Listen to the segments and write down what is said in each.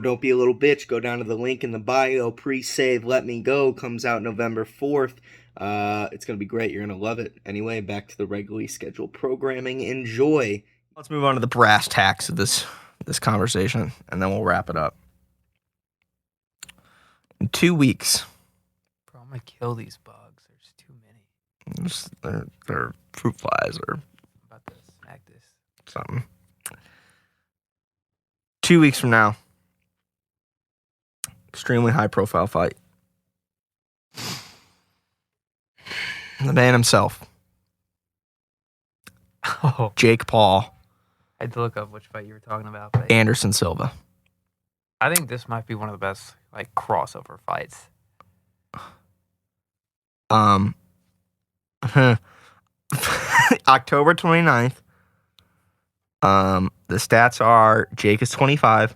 Don't Be a Little Bitch. Go down to the link in the bio. Pre-save Let Me Go comes out November 4th. It's going to be great. You're going to love it. Anyway, back to the regularly scheduled programming. Enjoy. Let's move on to the brass tacks of this conversation, and then we'll wrap it up. In 2 weeks. Bro, I'm going to kill these bugs. There's too many. They're fruit flies or I'm about to smack this. something. 2 weeks from now. Extremely high-profile fight. The man himself. Oh, Jake Paul. I had to look up which fight you were talking about. But Anderson Silva. I think this might be one of the best crossover fights. October 29th. The stats are Jake is 25.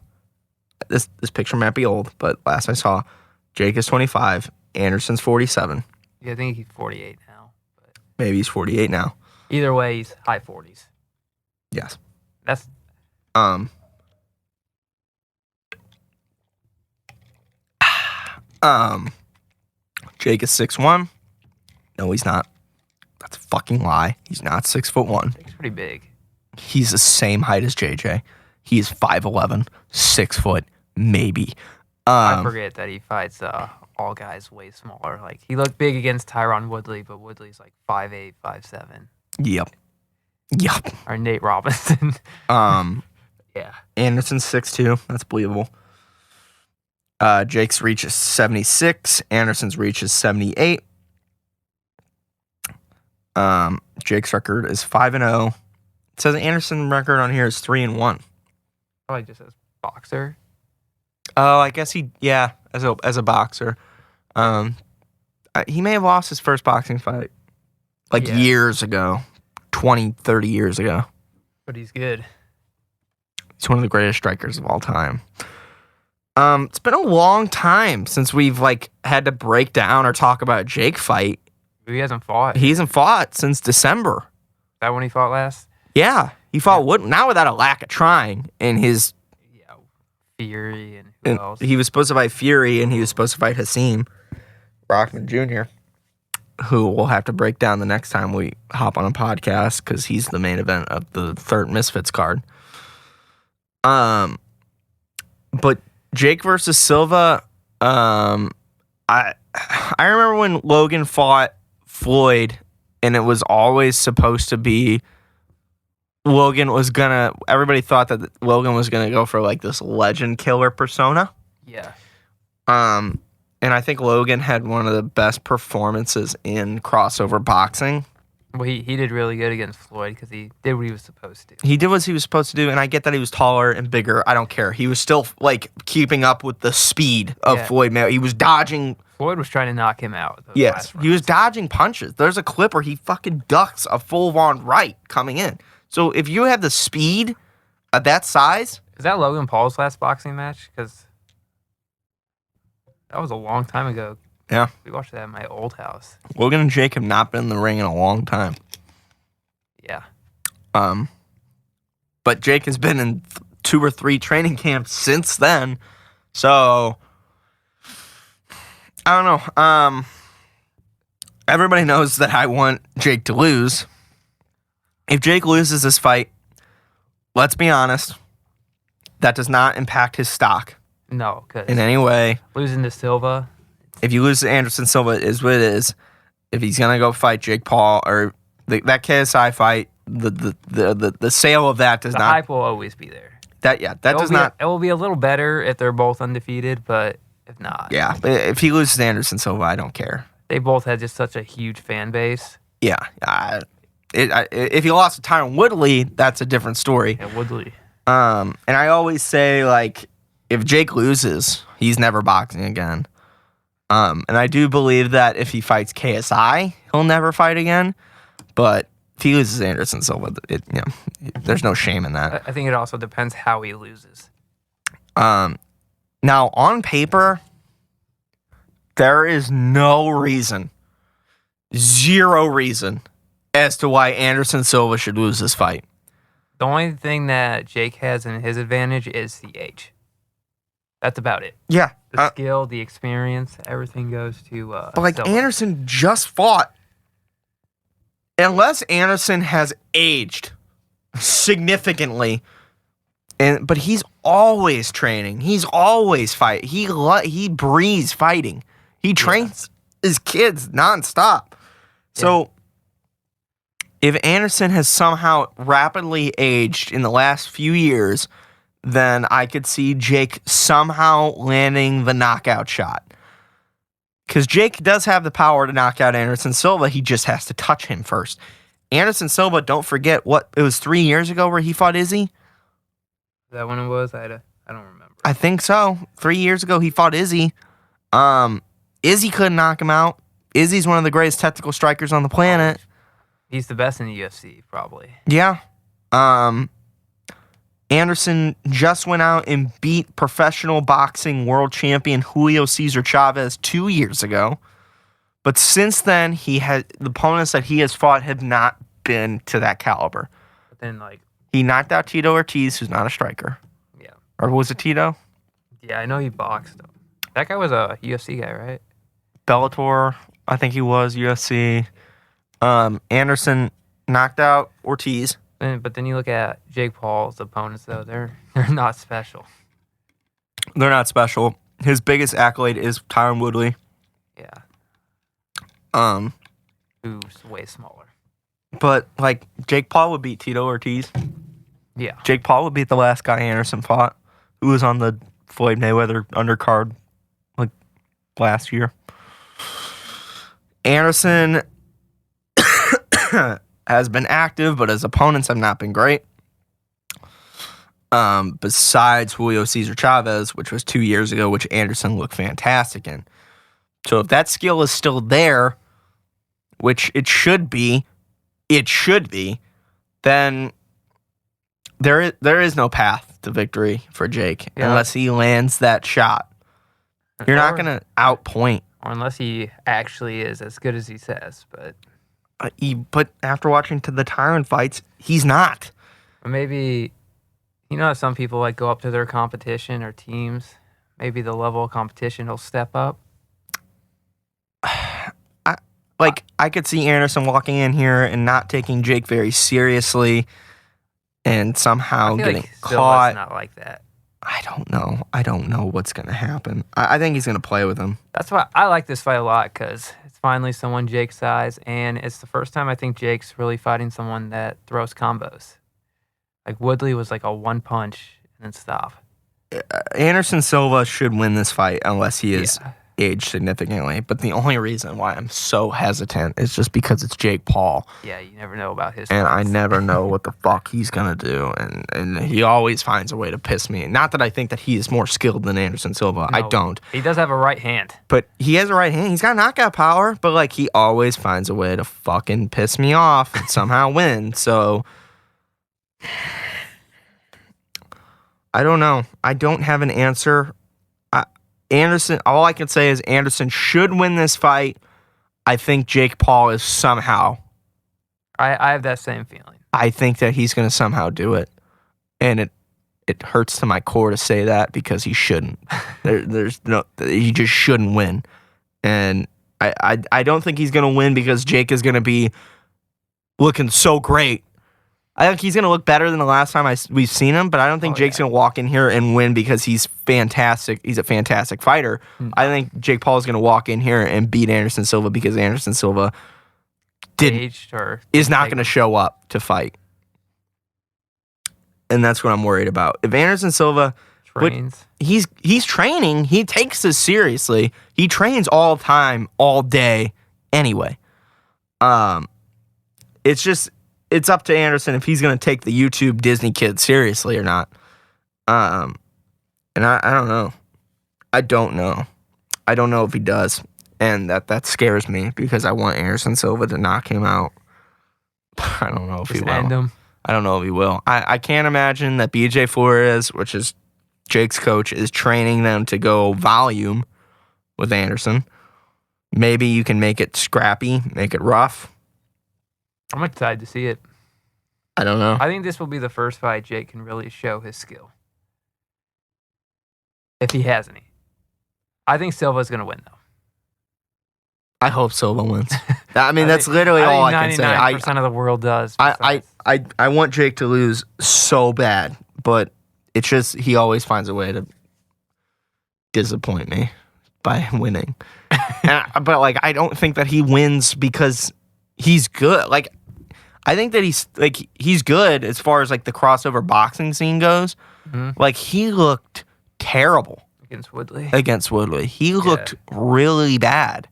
This picture might be old, but last I saw, Jake is 25. Anderson's 47. Yeah, I think he's 48 now. But Maybe he's 48 now. either way, he's high 40s. Yes. That's Jake is 6'1". No, he's not. That's a fucking lie. He's not 6'1". Jake's pretty big. He's the same height as JJ. He is 5'11", 6 foot, maybe. I forget that he fights all guys way smaller. He looked big against Tyron Woodley, but Woodley's 5'8", 5'7". Yep. Or Nate Robinson. Yeah. Anderson's 6'2". That's believable. Jake's reach is 76. Anderson's reach is 78. Jake's record is 5-0. It says Anderson's record on here is 3-1. Probably just as boxer. Oh, I guess as a boxer. He may have lost his first boxing fight years ago, 20, 30 years ago. But he's good. He's one of the greatest strikers of all time. It's been a long time since we've had to break down or talk about a Jake fight. He hasn't fought. He hasn't fought since December. Is that when he fought last? Yeah, he fought Wood now without a lack of trying. And his Fury and who else? He was supposed to fight Fury, and he was supposed to fight Hasim Rockman Jr., who we'll have to break down the next time we hop on a podcast because he's the main event of the third Misfits card. But Jake versus Silva, I remember when Logan fought Floyd, and it was always supposed to be everybody thought that Logan was gonna go for this legend killer persona. Yeah. And I think Logan had one of the best performances in crossover boxing. Well, he did really good against Floyd because he did what he was supposed to. He did what he was supposed to do, and I get that he was taller and bigger. I don't care. He was still keeping up with the speed of Floyd. He was dodging. Floyd was trying to knock him out. Yes, he was dodging punches. There's a clip where he fucking ducks a full-on right coming in. So if you have the speed at that size... Is that Logan Paul's last boxing match? Because that was a long time ago. Yeah. We watched that at my old house. Logan and Jake have not been in the ring in a long time. Yeah. But Jake has been in 2 or 3 training camps since then. So, I don't know. Everybody knows that I want Jake to lose. If Jake loses this fight, let's be honest, that does not impact his stock. No, because in any way. Losing to Silva. If you lose to Anderson Silva, it is what it is. If he's gonna go fight Jake Paul or that KSI fight, the sale of that does not. The hype will always be there. That does not. It will be a little better if they're both undefeated, but if not, yeah. If he loses to Anderson Silva, I don't care. They both had just such a huge fan base. Yeah. If he lost to Tyron Woodley, that's a different story. Yeah, Woodley. And I always say if Jake loses, he's never boxing again. And I do believe that if he fights KSI, he'll never fight again. But if he loses Anderson Silva, there's no shame in that. I think it also depends how he loses. Now, on paper, there is no reason, 0 reason, as to why Anderson Silva should lose this fight. The only thing that Jake has in his advantage is the age. That's about it. Yeah. The skill, the experience, everything goes to But like Silva. Anderson just fought. Unless Anderson has aged significantly, but he's always training. He's always fighting. He breathes fighting. He trains his kids nonstop. So if Anderson has somehow rapidly aged in the last few years, then I could see Jake somehow landing the knockout shot. Because Jake does have the power to knock out Anderson Silva. He just has to touch him first. Anderson Silva, don't forget it was 3 years ago where he fought Izzy? Is that when it was? I don't remember. I think so. 3 years ago he fought Izzy. Izzy couldn't knock him out. Izzy's one of the greatest technical strikers on the planet. He's the best in the UFC, probably. Yeah. Anderson just went out and beat professional boxing world champion Julio Cesar Chavez 2 years ago. But since then, the opponents that he has fought have not been to that caliber. But then, he knocked out Tito Ortiz, who's not a striker. Yeah. Or was it Tito? Yeah, I know he boxed. That guy was a UFC guy, right? Bellator, I think he was, UFC. Anderson knocked out Ortiz. But then you look at Jake Paul's opponents, though. They're not special. They're not special. His biggest accolade is Tyron Woodley. Yeah. Who's way smaller. But, Jake Paul would beat Tito Ortiz. Yeah. Jake Paul would beat the last guy Anderson fought, who was on the Floyd Mayweather undercard, last year. Anderson has been active, but his opponents have not been great. Besides Julio Cesar Chavez, which was 2 years ago, which Anderson looked fantastic in. So if that skill is still there, which it should be, then there is no path to victory for Jake unless he lands that shot. You're not going to outpoint. Or unless he actually is as good as he says, but... But after watching the Tyron fights, he's not. Or maybe, how some people go up to their competition or teams. Maybe the level of competition will step up. I could see Anderson walking in here and not taking Jake very seriously, and somehow getting caught. Not like that. I don't know what's gonna happen. I think he's gonna play with him. That's why I like this fight a lot, because it's finally someone Jake's size, and it's the first time I think Jake's really fighting someone that throws combos. Woodley was a one punch and then stop. Anderson Silva should win this fight unless he is aged significantly. But the only reason why I'm so hesitant is just because it's Jake Paul. Yeah, you never know about his and fights. I never know what the fuck he's gonna do, and he always finds a way to piss me. Not that I think that he is more skilled than Anderson Silva. No, I don't. He does have a right hand. But he has a right hand. He's got knockout power, but he always finds a way to fucking piss me off and somehow win. So I don't know. I don't have an answer. Anderson, all I can say is Anderson should win this fight. I think Jake Paul is somehow. I have that same feeling. I think that he's going to somehow do it. And it hurts to my core to say that because he shouldn't. He just shouldn't win. And I don't think he's going to win because Jake is going to be looking so great. I think he's going to look better than the last time we've seen him, but I don't think Jake's going to walk in here and win because he's fantastic. He's a fantastic fighter. I think Jake Paul is going to walk in here and beat Anderson Silva because Anderson Silva is not going to show up to fight. And that's what I'm worried about. If Anderson Silva trains, he's training. He takes this seriously. He trains all the time, all day anyway. It's up to Anderson if he's going to take the YouTube Disney kid seriously or not. And I don't know. I don't know. I don't know if he does. And that scares me because I want Anderson Silva to knock him out. I don't know if he will. End him. I don't know if he will. I can't imagine that BJ Flores, which is Jake's coach, is training them to go volume with Anderson. Maybe you can make it scrappy, make it rough. I'm excited to see it. I don't know. I think this will be the first fight Jake can really show his skill. if he has any. I think Silva's going to win, though. I hope Silva wins. I mean, that's literally all I can say. 99% of the world does. I want Jake to lose so bad, but it's just he always finds a way to disappoint me by winning. But like, I don't think that he wins because he's good. Like, I think that he's good as far as like the crossover boxing scene goes. Mhm. Like, he looked terrible Against Woodley. He looked really bad.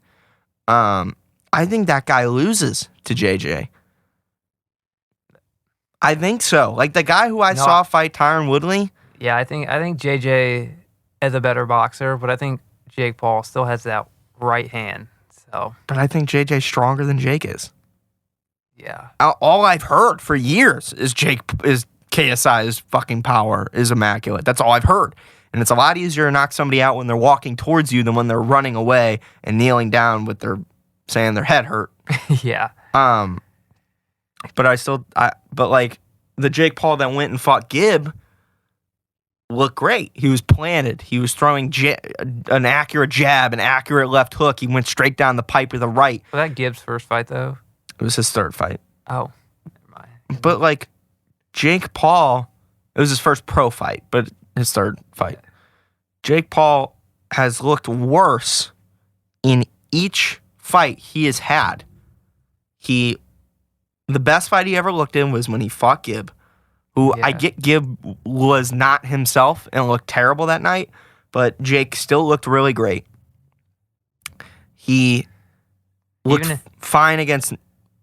I think that guy loses to JJ. I think so. Like, the guy who I saw fight Tyron Woodley. Yeah, I think JJ is a better boxer, but I think Jake Paul still has that right hand. So, But I think JJ's stronger than Jake is. yeah. All I've heard for years is KSI's fucking power is immaculate. That's all I've heard. And it's a lot easier to knock somebody out when they're walking towards you than when they're running away and kneeling down with saying their head hurt. Yeah. But like the Jake Paul that went and fought Gibb looked great. He was planted. He was throwing an accurate jab, an accurate left hook. He went straight down the pipe with the right. Was that Gibbs' first fight, though? It was his third fight. Oh, never mind. But like Jake Paul, it was his first pro fight, but his third fight. Jake Paul has looked worse in each fight he has had. The best fight he ever looked in was when he fought Gibb, who I get Gibb was not himself and looked terrible that night, but Jake still looked really great. He looked fine against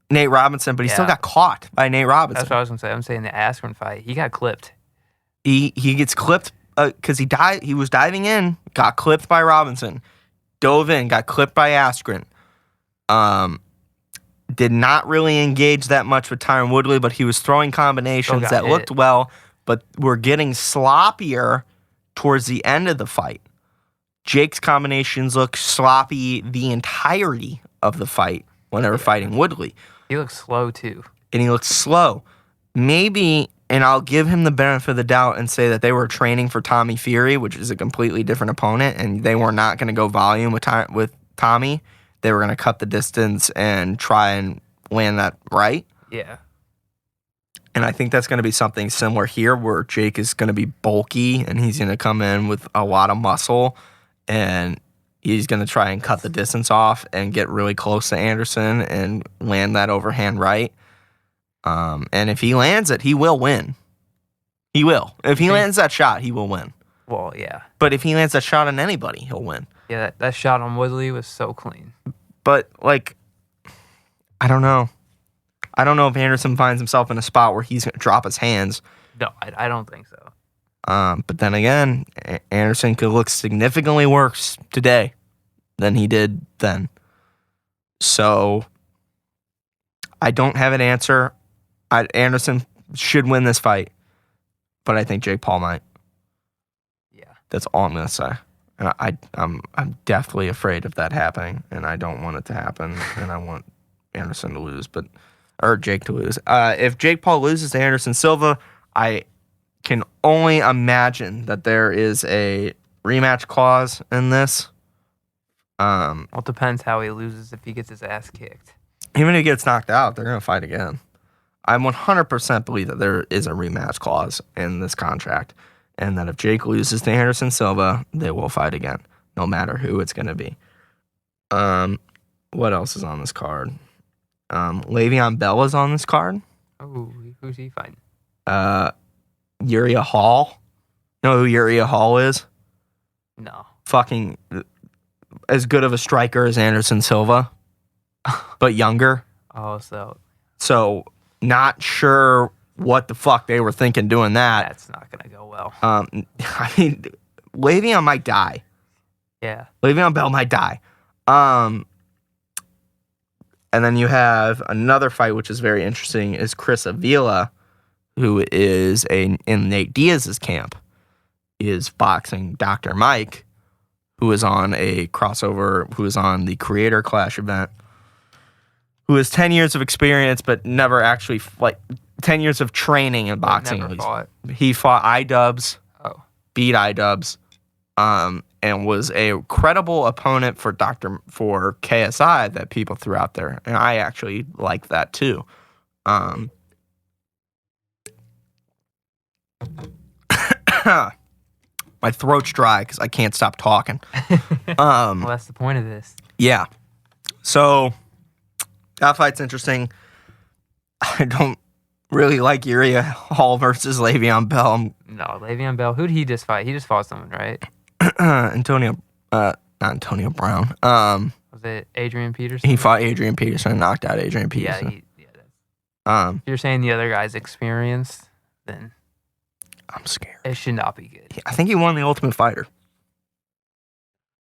Nate Robinson, but he still got caught by Nate Robinson. That's what I was going to say. I'm saying the Askren fight, he got clipped. He gets clipped because he was diving in, got clipped by Robinson, dove in, got clipped by Askren. Did not really engage that much with Tyron Woodley, but he was throwing combinations that looked well, but were getting sloppier towards the end of the fight. Jake's combinations looked sloppy the entirety of the fight when they were fighting Woodley. He looked slow, too. And he looked slow. Maybe, and I'll give him the benefit of the doubt and say that they were training for Tommy Fury, which is a completely different opponent, and they were not going to go volume with Tommy. They were going to cut the distance and try and land that right. Yeah. And I think that's going to be something similar here where Jake is going to be bulky and he's going to come in with a lot of muscle and he's going to try and cut the distance off and get really close to Anderson and land that overhand right. And if he lands it, he will win. He will. If he lands that shot, he will win. Well, yeah. But if he lands that shot on anybody, he'll win. Yeah, that shot on Woodley was so clean. But, like, I don't know. I don't know if Anderson finds himself in a spot where he's going to drop his hands. No, I don't think so. But then again, Anderson could look significantly worse today than he did then. So, I don't have an answer. Anderson should win this fight, but I think Jake Paul might. Yeah. That's all I'm going to say. And I'm definitely afraid of that happening, and I don't want it to happen, and I want Anderson to lose, or Jake to lose. If Jake Paul loses to Anderson Silva, I can only imagine that there is a rematch clause in this. Well, it depends how he loses if he gets his ass kicked. Even if he gets knocked out, they're going to fight again. I 100% believe that there is a rematch clause in this contract. And that if Jake loses to Anderson Silva, they will fight again, no matter who it's going to be. What else is on this card? Le'Veon Bell is on this card. Oh, who's he fighting? Uriah Hall. You know who Uriah Hall is? No. Fucking as good of a striker as Anderson Silva, but younger. Oh, So not sure what the fuck they were thinking doing that. That's not going to go well. I mean, Le'Veon might die. Yeah. Le'Veon Bell might die. And then you have another fight, which is very interesting, is Chris Avila, who is in Nate Diaz's camp, is boxing Dr. Mike, who is on a crossover, who is on the Creator Clash event, who has 10 years of experience, but never actually, 10 years of training in boxing. Never fought. He fought iDubbbz, Oh. beat iDubbbz, and was a credible opponent for KSI that people threw out there, and I actually like that too. My throat's dry because I can't stop talking. Well, that's the point of this. Yeah. So that fight's interesting. I don't really like Uriah Hall versus Le'Veon Bell. No, Le'Veon Bell. Who did he just fight? He just fought someone, right? Not Antonio Brown. Was it Adrian Peterson? He fought Adrian Peterson and knocked out Adrian Peterson. Yeah. If you're saying the other guy's experienced, then I'm scared. it should not be good. I think he won the Ultimate Fighter.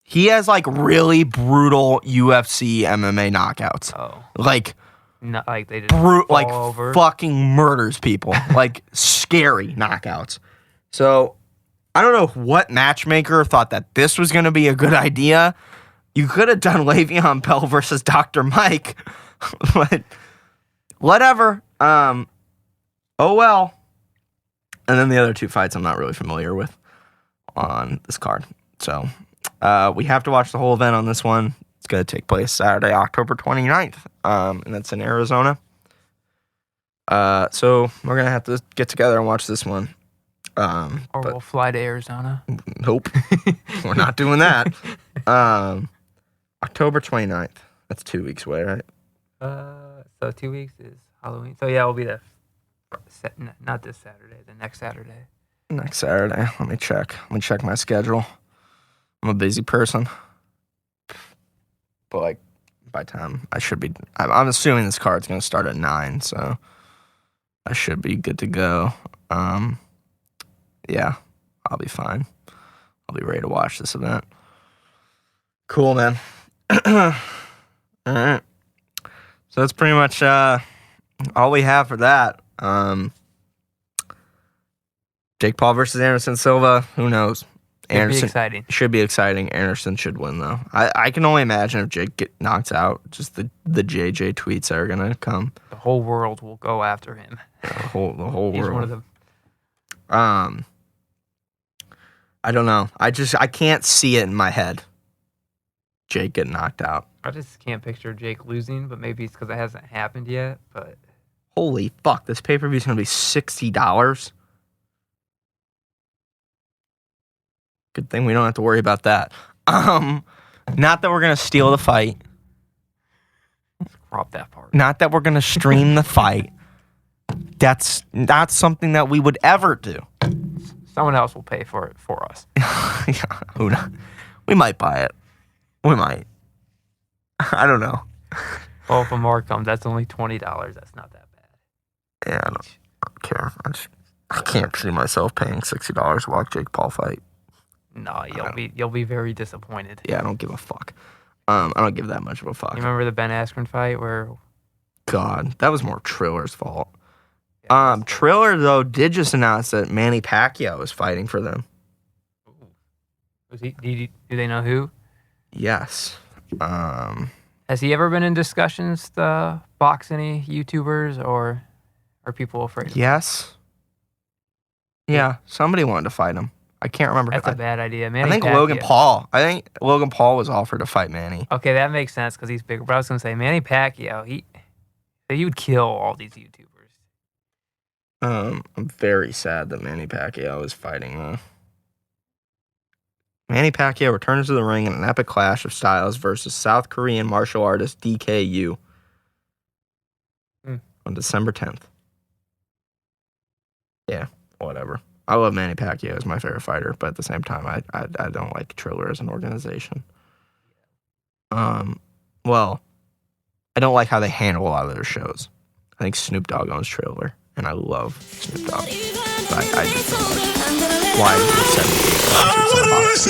He has like really brutal UFC MMA knockouts. Oh, Like not like they just fall over. Fucking murders people. Like scary knockouts. So I don't know what matchmaker thought that this was going to be a good idea. You could have done Le'Veon Bell versus Dr. Mike, but whatever. Oh well. And then the other two fights I'm not really familiar with on this card. So we have to watch the whole event on this one. It's going to take place Saturday, October 29th, and that's in Arizona. So we're going to have to get together and watch this one. Or we'll fly to Arizona. Nope. We're not doing that. October 29th. That's 2 weeks away, right? So 2 weeks is Halloween. So yeah, we'll be there. Not this Saturday. The next Saturday. Next Saturday. Let me check. Let me check my schedule. I'm a busy person. But like by time I should be, I'm assuming this card's going to start at 9, so I should be good to go. Yeah, I'll be fine. I'll be ready to watch this event. Cool, man. All right. So that's pretty much all we have for that. Jake Paul versus Anderson Silva. Who knows? Anderson should be exciting. Anderson should win though. I can only imagine if Jake knocks out, just the JJ tweets that are gonna come. The whole world will go after him. The whole world. He's one of them. I don't know. I can't see it in my head. Jake getting knocked out. I just can't picture Jake losing, but maybe it's because it hasn't happened yet. But holy fuck, this pay-per-view is gonna be $60. Good thing we don't have to worry about that. Not that we're gonna steal the fight. Crop that part. Not that we're gonna stream the fight. That's not something that we would ever do. Someone else will pay for it for us. Yeah, who knows? We might buy it. We might. I don't know. Well, if a more comes, that's only $20. That's not that bad. Yeah, I don't care. I can't see myself paying $60 to watch Jake Paul fight. No, you'll be very disappointed. Yeah, I don't give a fuck. I don't give that much of a fuck. You remember the Ben Askren fight where? God, that was more Triller's fault. Triller though did just announce that Manny Pacquiao is fighting for them. Was he? Do they know who? Yes. Has he ever been in discussions to box any YouTubers, or are people afraid of him? Yes. Yeah, somebody wanted to fight him. I can't remember. That's a bad idea. Manny I think Pacquiao. Logan Paul. I think Logan Paul was offered to fight Manny. Okay, that makes sense because he's bigger. But I was going to say, Manny Pacquiao, he would kill all these YouTubers. I'm very sad that Manny Pacquiao is fighting. Manny Pacquiao returns to the ring in an epic clash of styles versus South Korean martial artist DKU on December 10th. Yeah, whatever. I love Manny Pacquiao as my favorite fighter, but at the same time, I don't like Triller as an organization. Well, I don't like how they handle a lot of their shows. I think Snoop Dogg owns Triller, and I love Snoop Dogg. But I just don't like why is it 78 boxes in a box?